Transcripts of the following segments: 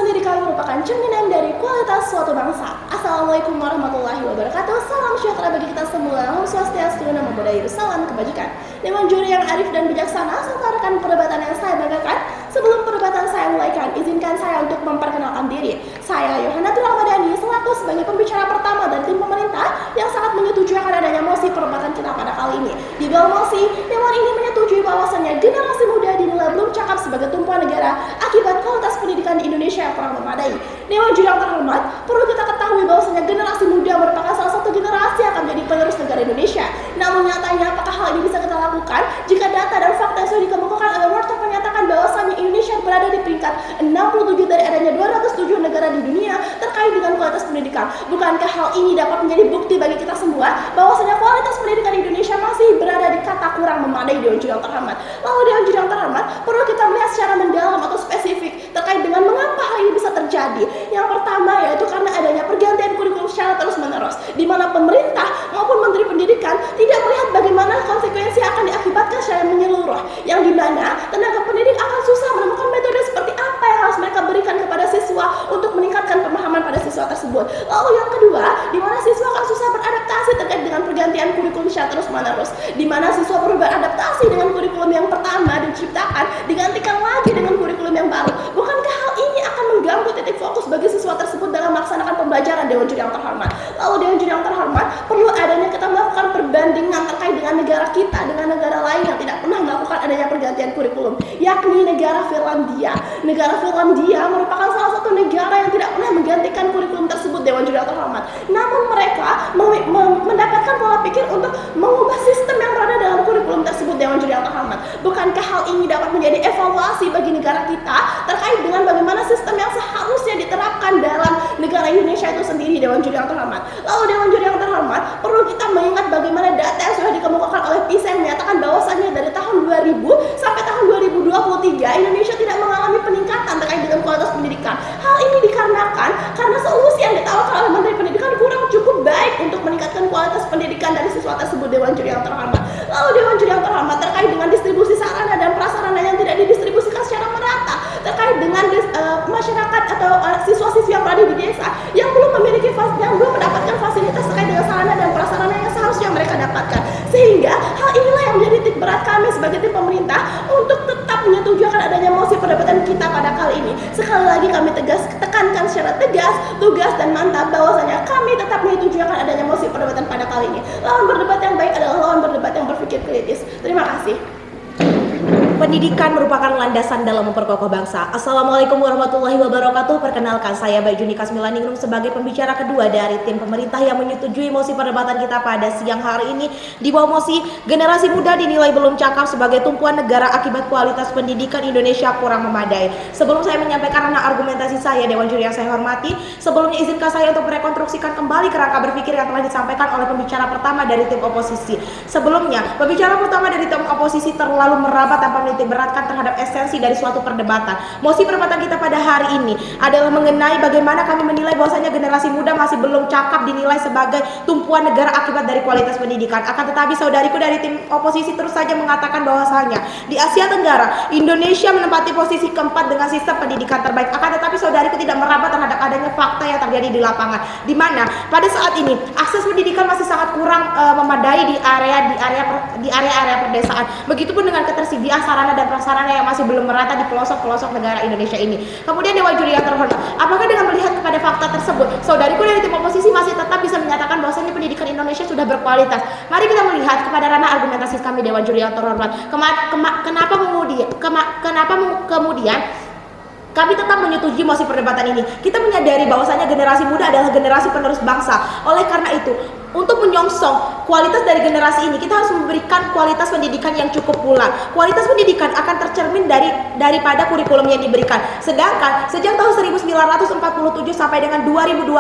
pendidikan merupakan cerminan dari kualitas suatu bangsa. Assalamualaikum warahmatullahi wabarakatuh. Salam sejahtera bagi kita semua. Om Swastiastu, Namo Buddhaya, salam kebajikan. Dewan juri yang arif dan bijaksana serta rekan perdebatan yang saya banggakan. Sebelum perdebatan saya mulaikan, izinkan saya untuk memperkenalkan diri. Saya Yohanatul Ramadhani selaku sebagai pembicara pertama dari tim pemerintah yang sangat menyetujui akan adanya mosi perdebatan kita pada kali ini. Di dalam mosi, Dewan ini menyetujui bahwasannya generasi muda dinilai belum cakap sebagai tumpuan negara akibat kualitas pendidikan di Indonesia yang kurang memadai. Dewan juri yang terhormat, perlu kita ketahui bahwasannya generasi muda merupakan salah satu generasi yang akan menjadi penerus negara Indonesia. Namun nyatanya apakah hal ini bisa kita lakukan jika data dan fakta yang sudah dikemukakan oleh World Bank menyatakan bahwasannya Indonesia berada di peringkat 67 dari adanya 207 negara di dunia terkait dengan kualitas pendidikan. Bukankah hal ini dapat menjadi bukti bagi kita semua bahwasanya kualitas pendidikan di Indonesia masih berada di kata kurang memadai, Dewan juri yang terhormat? Lalu Dewan juri yang terhormat, perlu kita melihat secara mendalam atau spesifik terkait dengan mengapa hal ini bisa terjadi. Yang pertama yaitu karena adanya pergantian kurikulum secara terus-menerus, di mana pemerintah maupun Menteri Pendidikan tidak melihat bagaimana konsekuensi yang akan diakibatkan secara menyeluruh, yang dimana tenaga pendidik akan susah menemukan metode seperti apa yang harus mereka berikan kepada siswa untuk meningkatkan pemahaman pada siswa tersebut. Lalu yang kedua, di mana siswa akan susah beradaptasi terkait dengan pergantian kurikulum secara terus-menerus, di mana siswa perlu beradaptasi dengan kurikulum yang pertama diciptakan digantikan lagi dengan kurikulum yang baru. Bukankah hal ini akan mengganggu titik fokus bagi siswa tersebut dalam melaksanakan pembelajaran, Dewan juri yang terhormat? Lalu Dewan juri yang terhormat, perlu adanya kita melakukan perbandingan terkait dengan negara kita dengan negara lain yang tidak pernah melakukan adanya pergantian kurikulum, yakni negara Finlandia. Negara Finlandia merupakan salah satu negara yang tidak pernah menggantikan kurikulum tersebut, Dewan juri yang terhormat. Namun mereka mendapatkan pola pikir untuk mengubah sistem yang berada dalam kurikulum tersebut, Dewan juri yang terhormat. Bukankah hal ini dapat menjadi evaluasi bagi negara kita terkait dengan bagaimana sistem yang seharusnya diterapkan dalam negara Indonesia itu sendiri, Dewan juri yang terhormat? Lalu Dewan juri yang terhormat, perlu kita mengingat bagaimana data yang sudah dikemukakan oleh PISA yang menyatakan bahwasannya dari tahun 2000 sampai tahun 2023 Indonesia tidak mengalami peningkatan terkait dengan kualitas pendidikan. Hal ini dikarenakan karena solusi yang ditawarkan oleh Menteri Pendidikan kurang cukup baik untuk meningkatkan kualitas pendidikan dari siswa tersebut, Dewan juri yang terhormat. Lalu Dewan juri yang terhormat, terkait dengan distribusi sarana dan prasarana yang tidak didistribusikan secara merata, terkait dengan masyarakat atau siswa-siswi yang berada di desa yang belum mendapatkan fasilitas terkait dengan sarana dan prasarana yang seharusnya mereka dapatkan. Sehingga hal inilah yang menjadi titik berat kami sebagai tim pemerintah untuk tetap menyetujui akan adanya mosi perdebatan kita pada kali ini. Sekali lagi kami tekankan secara tegas, tugas dan mantap bahwasanya kami tetap menyetujui akan adanya mosi perdebatan pada kali ini. Lawan berdebat yang baik adalah lawan berdebat yang berpikir kritis. Terima kasih. Pendidikan merupakan landasan dalam memperkokoh bangsa. Assalamualaikum warahmatullahi wabarakatuh. Perkenalkan, saya Mbak Juni Kasmilaningrum sebagai pembicara kedua dari tim pemerintah yang menyetujui mosi perdebatan kita pada siang hari ini. Di bawah mosi, generasi muda dinilai belum cakap sebagai tumpuan negara akibat kualitas pendidikan Indonesia kurang memadai. Sebelum saya menyampaikan argumentasi saya, Dewan juri yang saya hormati, sebelumnya izinkan saya untuk merekonstruksikan kembali kerangka berpikir yang telah disampaikan oleh pembicara pertama dari tim oposisi. Sebelumnya, pembicara pertama dari tim oposisi terlalu merabat tanpa menitik beratkan terhadap esensi dari suatu perdebatan. Mosi perdebatan kita pada hari ini adalah mengenai bagaimana kami menilai bahwasanya generasi muda masih belum cakap dinilai sebagai tumpuan negara akibat dari kualitas pendidikan. Akan tetapi saudariku dari tim oposisi terus saja mengatakan bahwasanya di Asia Tenggara Indonesia menempati posisi keempat dengan sistem pendidikan terbaik. Akan tetapi saudariku tidak merabat terhadap adanya fakta yang terjadi di lapangan, di mana pada saat ini akses pendidikan masih sangat kurang memadai di area-area pedesaan. Begitupun dengan ketersediaan sarana dan prasarana yang masih belum merata di pelosok-pelosok negara Indonesia ini. Kemudian Dewan juri yang terhormat, apakah dengan melihat kepada fakta tersebut, saudariku dari tim oposisi masih tetap bisa menyatakan bahwasanya pendidikan Indonesia sudah berkualitas? Mari kita melihat kepada ranah argumentasi kami, Dewan juri yang terhormat. Kenapa kemudian kami tetap menyetujui mosi perdebatan ini? Kita menyadari bahwasanya generasi muda adalah generasi penerus bangsa. Oleh karena itu, untuk menyongsong kualitas dari generasi ini, kita harus memberikan kualitas pendidikan yang cukup pula. Kualitas pendidikan akan tercermin daripada kurikulum yang diberikan. Sedangkan sejak tahun 1947 sampai dengan 2022,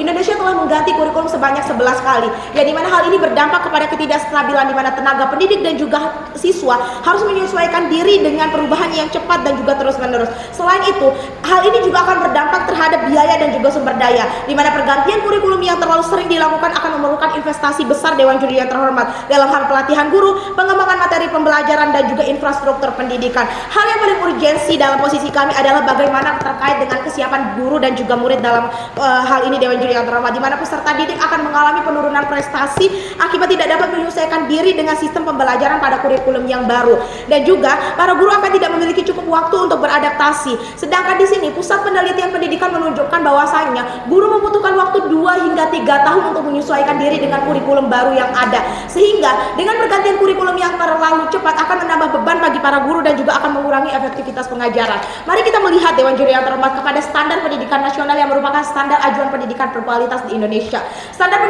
Indonesia telah mengganti kurikulum sebanyak 11 kali. Yang dimana hal ini berdampak kepada ketidakstabilan, di mana tenaga pendidik dan juga siswa harus menyesuaikan diri dengan perubahan yang cepat dan juga terus-menerus. Selain itu, Hal ini juga akan berdampak terhadap biaya dan juga sumber daya, di mana pergantian kurikulum yang terlalu sering dilakukan akan memerlukan investasi besar Dewan Juri yang terhormat dalam hal pelatihan guru, pengembangan materi pembelajaran dan juga infrastruktur pendidikan. Hal yang paling urgensi dalam posisi kami adalah bagaimana terkait dengan kesiapan guru dan juga murid dalam hal ini Dewan Juri yang terhormat, di mana peserta didik akan mengalami penurunan prestasi akibat tidak dapat menyesuaikan diri dengan sistem pembelajaran pada kurikulum yang baru, dan juga para guru akan tidak memiliki cukup waktu untuk beradaptasi. Sedangkan di sini Pusat Penelitian Pendidikan menunjukkan bahwasanya guru membutuhkan waktu 2 hingga 3 tahun untuk menyesuaikan diri dengan kurikulum baru yang ada, sehingga dengan pergantian kurikulum yang terlalu cepat akan menambah beban bagi para guru dan juga akan mengurangi efektivitas pengajaran. Mari kita melihat Dewan Juri yang terhormat kepada standar pendidikan nasional yang merupakan standar ajuan pendidikan berkualitas di Indonesia. Standar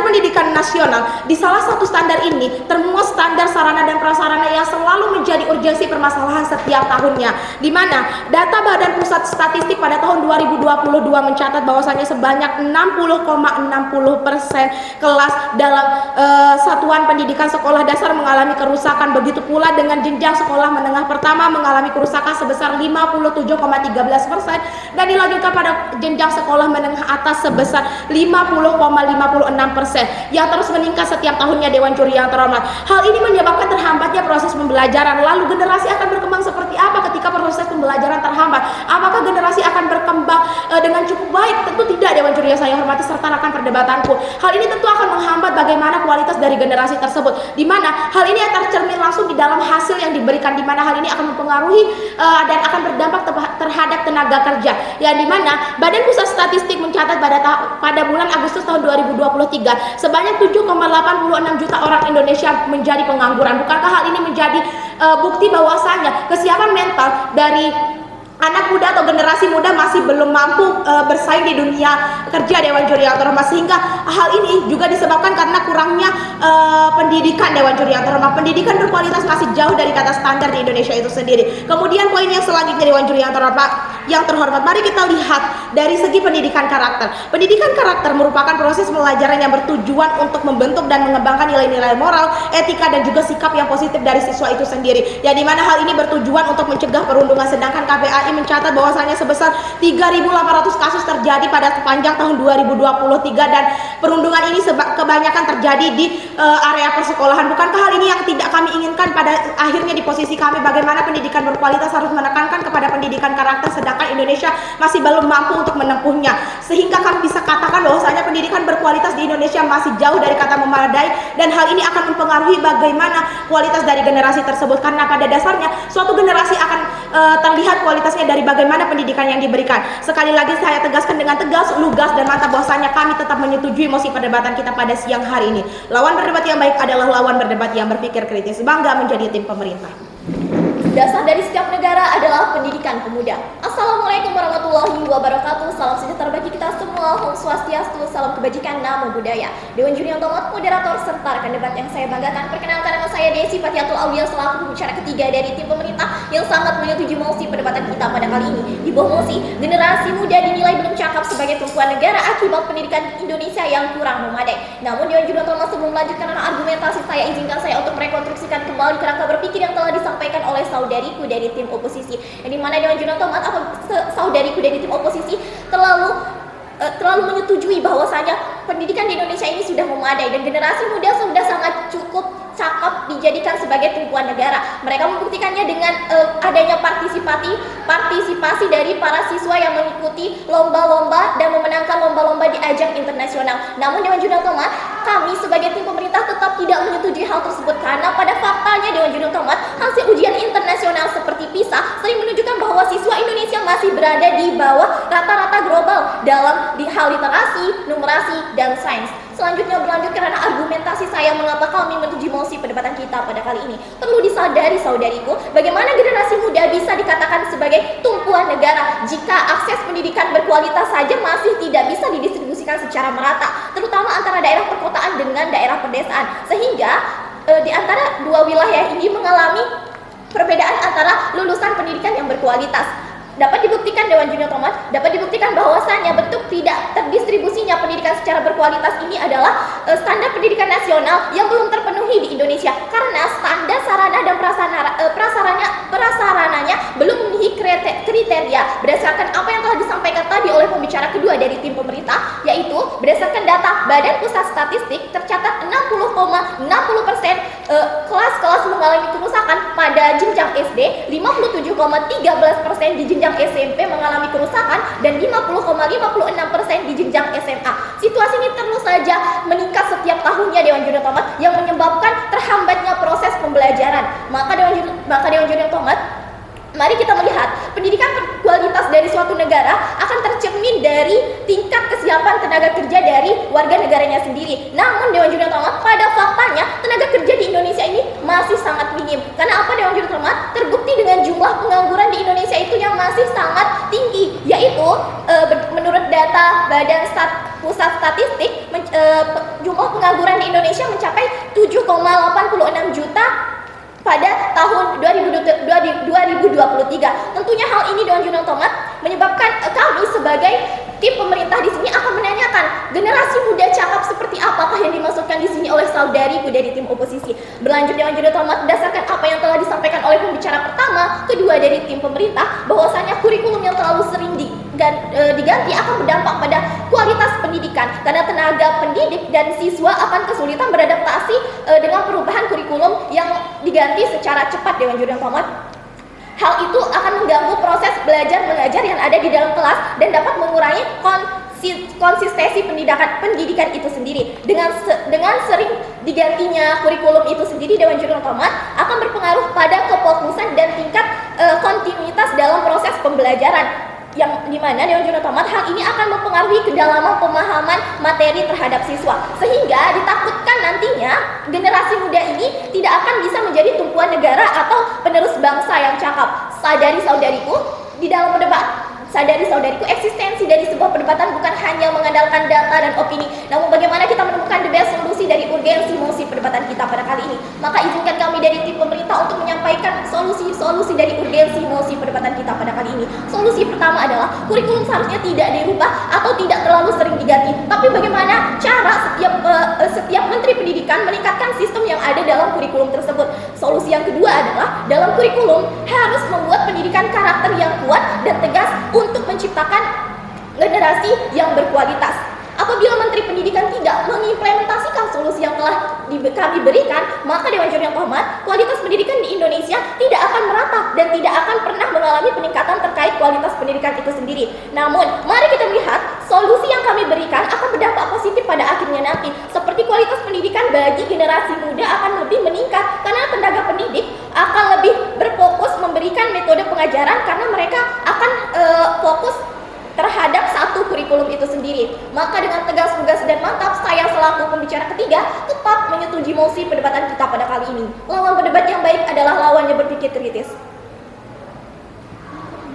pendidikan nasional, di salah satu standar ini termuat standar sarana dan prasarana yang selalu menjadi urgensi permasalahan setiap tahunnya, di mana data Badan Pusat Statistik pada tahun 2022 mencatat bahwasanya sebanyak 60,60% kelas dalam satuan pendidikan sekolah dasar mengalami kerusakan. Begitu pula dengan jenjang sekolah menengah pertama mengalami kerusakan sebesar 57,13% dan dilanjutkan pada jenjang sekolah menengah atas sebesar 50,56% yang terus meningkat setiap tahunnya Dewan Juri yang terhormat. Hal ini menyebabkan terhambatnya proses pembelajaran. Lalu generasi akan berkembang seperti apa ketika proses pembelajaran terhambat? Apakah generasi akan berkembang dengan cukup baik? Tentu tidak Dewan Juri yang saya hormati serta rekan perdebatanku. Hal ini tentu akan menghambat bagaimana kualitas dari generasi tersebut, di mana hal ini tercermin langsung di dalam hasil yang diberikan, di mana hal ini akan mempengaruhi dan akan berdampak terhadap tenaga kerja, yang di mana Badan Pusat Statistik mencatat pada bulan Agustus tahun 2023 sebanyak 7,86 juta orang Indonesia menjadi pengangguran. Bukankah hal ini menjadi bukti bahwasanya kesiapan mental dari anak muda atau generasi muda masih belum mampu bersaing di dunia kerja Dewan Juri yang terhormat, sehingga hal ini juga disebabkan karena kurangnya pendidikan Dewan Juri yang terhormat. Pendidikan berkualitas masih jauh dari kata standar di Indonesia itu sendiri. Kemudian poin yang selanjutnya Dewan Juri yang terhormat, mari kita lihat dari segi pendidikan karakter. Pendidikan karakter merupakan proses pembelajaran yang bertujuan untuk membentuk dan mengembangkan nilai-nilai moral, etika dan juga sikap yang positif dari siswa itu sendiri. Ya, di mana hal ini bertujuan untuk mencegah perundungan, sedangkan KPAI mencatat bahwasanya sebesar 3.800 kasus terjadi pada sepanjang tahun 2023 dan perundungan ini kebanyakan terjadi di area persekolahan. Bukankah hal ini yang tidak kami inginkan pada akhirnya di posisi kami? Bagaimana pendidikan berkualitas harus menekankan kepada pendidikan karakter, sedangkan Indonesia masih belum mampu untuk menempuhnya, sehingga kami bisa katakan bahwasanya pendidikan berkualitas di Indonesia masih jauh dari kata memadai, dan hal ini akan mempengaruhi bagaimana kualitas dari generasi tersebut, karena pada dasarnya suatu generasi akan terlihat kualitasnya dari bagaimana pendidikan yang diberikan. Sekali lagi saya tegaskan dengan tegas, lugas dan mantap bahwasanya kami tetap menyetujui mosi perdebatan kita pada siang hari ini. Lawan berdebat yang baik adalah lawan berdebat yang berpikir kritis. Bangga menjadi tim pemerintah. Dasar dari setiap negara adalah pendidikan pemuda. Assalamualaikum warahmatullahi wabarakatuh. Salam sejahtera bagi kita semua. Om Swastiastu, salam kebajikan, namo buddhaya. Dewan Juri yang terhormat, moderator serta rekan debat yang saya banggakan. Perkenalkan, nama saya Desi Fatiatul Aulia selaku pembicara ketiga dari tim pemerintah yang sangat menyetujui mosi perdebatan kita pada kali ini. Di bawah mosi, generasi muda dinilai belum cakap sebagai tumpuan negara akibat pendidikan Indonesia yang kurang memadai. Namun Dewan Juri yang terhormat, sebelum melanjutkan argumentasi saya, izinkan saya untuk merekonstruksikan kembali kerangka berpikir yang telah disampaikan oleh saudariku dari tim oposisi, yang dimana Dewan Juri Otomat atau saudariku dari tim oposisi terlalu menyetujui bahwasanya pendidikan di Indonesia ini sudah memadai dan generasi muda sudah sangat cukup cakap dijadikan sebagai tumpuan negara. Mereka membuktikannya dengan adanya partisipasi dari para siswa yang mengikuti lomba-lomba dan memenangkan lomba-lomba di ajang internasional. Namun Dewan Juri Otomat, kami sebagai tim pemerintah tetap tidak menyetujui hal tersebut, karena pada faktanya Dewan Juri Otomat, hasil ujian internasional seperti PISA sering menunjukkan bahwa siswa Indonesia masih berada di bawah rata-rata global dalam hal literasi, numerasi, dan sains. Selanjutnya berlanjut karena argumentasi saya mengapa kami menuju mosi perdebatan kita pada kali ini. Perlu disadari saudariku, bagaimana generasi muda bisa dikatakan sebagai tumpuan negara jika akses pendidikan berkualitas saja masih tidak bisa didistribusikan secara merata, terutama antara daerah perkotaan dengan daerah pedesaan, sehingga di antara dua wilayah ini mengalami perbedaan antara lulusan pendidikan yang berkualitas. Dapat dibuktikan Dewan Juri Otomat, dapat dibuktikan bahwasannya bentuk tidak terdistribusinya pendidikan secara berkualitas ini adalah standar pendidikan nasional yang belum terpenuhi di Indonesia, karena standar sarana dan prasarananya belum memenuhi kriteria berdasarkan apa yang telah disampaikan tadi oleh pembicara kedua dari tim pemerintah, yaitu berdasarkan data Badan Pusat Statistik tercatat 60,60% kelas-kelas mengalami kerusakan pada jenjang SD, 57,13% di jenjang SMP mengalami kerusakan, dan 50,56% di jenjang SMA. Situasi ini terus saja meningkat setiap tahunnya Dewan Juri Tomat, yang menyebabkan terhambatnya proses pembelajaran. Maka Dewan Juri Tomat, mari kita melihat pendidikan berkualitas dari suatu negara akan tercermin dari tingkat kesiapan tenaga kerja dari warga negaranya sendiri. Namun Dewan Juri Tomat, pada faktanya tenaga kerja di Indonesia ini masih sangat minim. Karena apa Dewan Juri Tomat? Terbukti dengan jumlah pengangguran di Indonesia itu yang masih sangat tinggi, yaitu menurut data Badan Pusat Statistik, jumlah pengangguran di Indonesia mencapai 7,86 juta pada tahun 2023. Tentunya hal ini Dewan Juri Tomat menyebabkan kami sebagai tim pemerintah di sini akan menanyakan, generasi muda cakap seperti apakah yang dimaksudkan di sini oleh saudariku dari tim oposisi. Berlanjut Dewan Juri Tomat, berdasarkan apa yang telah disampaikan oleh pembicara pertama, kedua dari tim pemerintah, bahwasanya kurikulum yang terlalu sering diganti akan berdampak pada kualitas pendidikan, karena tenaga pendidik dan siswa akan kesulitan beradaptasi dengan perubahan kurikulum yang diganti secara cepat Dewan Juri Tomat. Hal itu akan mengganggu proses belajar mengajar yang ada di dalam kelas dan dapat mengurangi konsistensi pendidikan itu sendiri. Dengan sering digantinya kurikulum itu sendiri, Dewan Juri Tomat akan berpengaruh pada kefokusan dan tingkat kontinuitas dalam proses pembelajaran, yang dimana Dewan Juri Tomat, hal ini akan mempengaruhi kedalaman pemahaman materi terhadap siswa, sehingga ditakutkan nantinya generasi muda ini tidak akan bisa menjadi tumpuan negara atau penerus bangsa yang cakap. Sadari saudariku, eksistensi dari sebuah perdebatan bukan hanya mengandalkan data dan opini, namun bagaimana kita menemukan the best solusi dari urgensi mosi perdebatan kita pada kali ini. Maka izinkan kami dari tim pemerintah untuk menyampaikan solusi-solusi dari urgensi mosi perdebatan kita pada kali ini. Solusi pertama adalah kurikulum seharusnya tidak dirubah atau tidak terlalu sering diganti, tapi bagaimana cara setiap menteri pendidikan meningkatkan sistem yang ada dalam kurikulum tersebut. Solusi yang kedua adalah dalam kurikulum harus membuat pendidikan karakter yang kuat dan tegas untuk menciptakan generasi yang berkualitas. Apabila Menteri Pendidikan tidak mengimplementasikan solusi yang telah kami berikan, maka Dewan Juri Tomat, kualitas pendidikan di Indonesia tidak akan merata dan tidak akan pernah mengalami peningkatan terkait kualitas pendidikan itu sendiri. Namun, mari kita melihat solusi yang kami berikan akan berdampak positif pada akhirnya nanti. Seperti kualitas pendidikan bagi generasi muda akan lebih meningkat karena tenaga pendidik akan lebih berfokus memberikan metode pengajaran karena mereka akan fokus terhadap satu kurikulum itu sendiri. Maka dengan tegas, lugas, dan mantap, saya selaku pembicara ketiga tetap menyetujui mosi perdebatan kita pada kali ini. Lawan pendebat yang baik adalah lawan yang berpikir kritis.